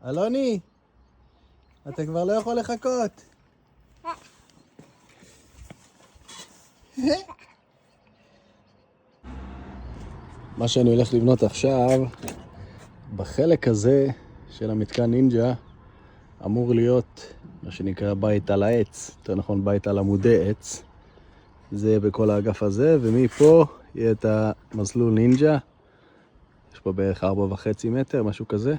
אלוני, אתה כבר לא יכול לחכות. מה שאני הולך לבנות עכשיו, בחלק הזה של המתקן נינג'ה, אמור להיות מה שנקרא בית על העץ, יותר נכון בית על עמודי עץ. זה בכל האגף הזה, ומפה יהיה את המסלול נינג'ה. יש פה בערך 4.5 מטר, משהו כזה.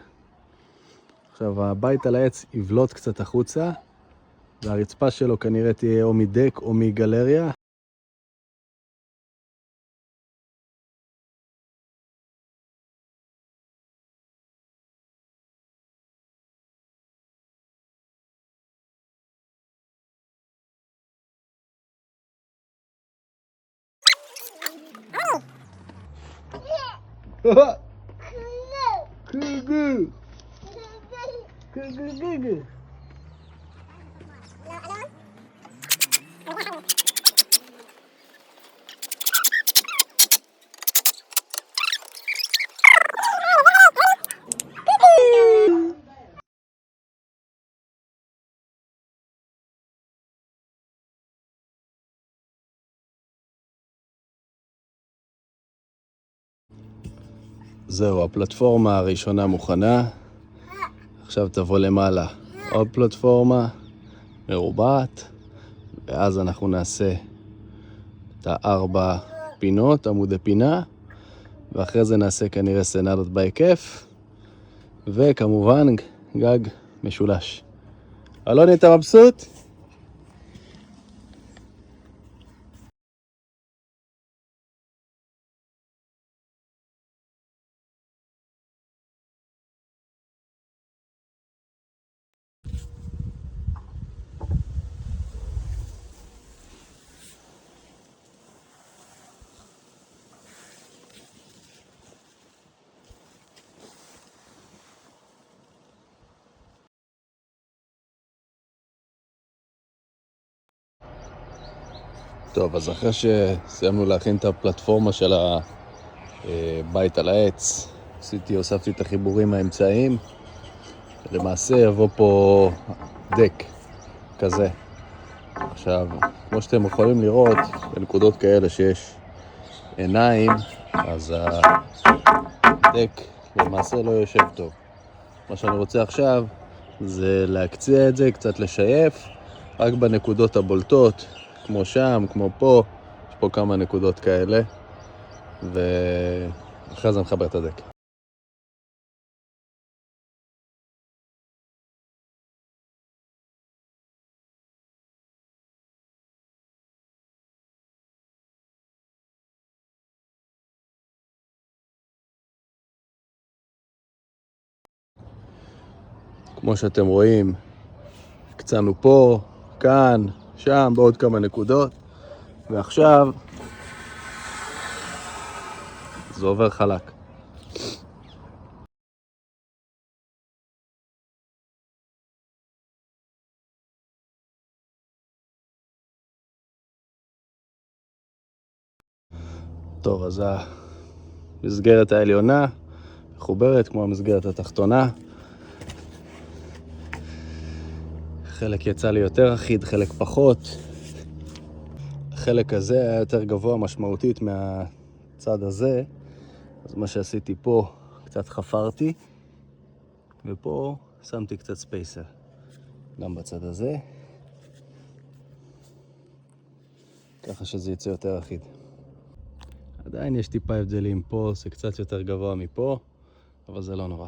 עכשיו הבית על העץ יבלוט קצת החוצה, והרצפה שלו כנראה תהיה או מדק או מגלריה. זהו, הפלטפורמה הראשונה מוכנה. עכשיו תבוא למעלה עוד פלטפורמה מרובעת, ואז אנחנו נעשה את 4 פינות, עמודי פינה, ואחרי זה נעשה כנראה סנדות בהיקף, וכמובן גג משולש. אלוני, אתה מבסוט? טוב, אז אחרי שסיימנו להכין את הפלטפורמה של הבית על העץ, הוספתי את החיבורים האמצעיים. למעשה יבוא פה דק כזה. עכשיו, כמו שאתם יכולים לראות, בנקודות כאלה שיש עיניים, אז הדק למעשה לא יושב טוב. מה שאני רוצה עכשיו זה להקציע את זה, קצת לשייף, רק בנקודות הבולטות, כמו שם, כמו פה. יש פה כמה נקודות כאלה, ואחרי זה נחבר את הדק. כמו שאתם רואים, קצנו פה, כאן, שם, בעוד כמה נקודות, ועכשיו זה עובר חלק. טוב, אז המסגרת העליונה מחוברת כמו המסגרת התחתונה. חלק יצא לי יותר אחיד, חלק פחות. החלק הזה היה יותר גבוה משמעותית מהצד הזה, אז מה שעשיתי פה, קצת חפרתי, ופה שמתי קצת ספייסר, גם בצד הזה, ככה שזה יצא יותר אחיד. עדיין יש טיפה הבדלים פה, זה קצת יותר גבוה מפה, אבל זה לא נורא.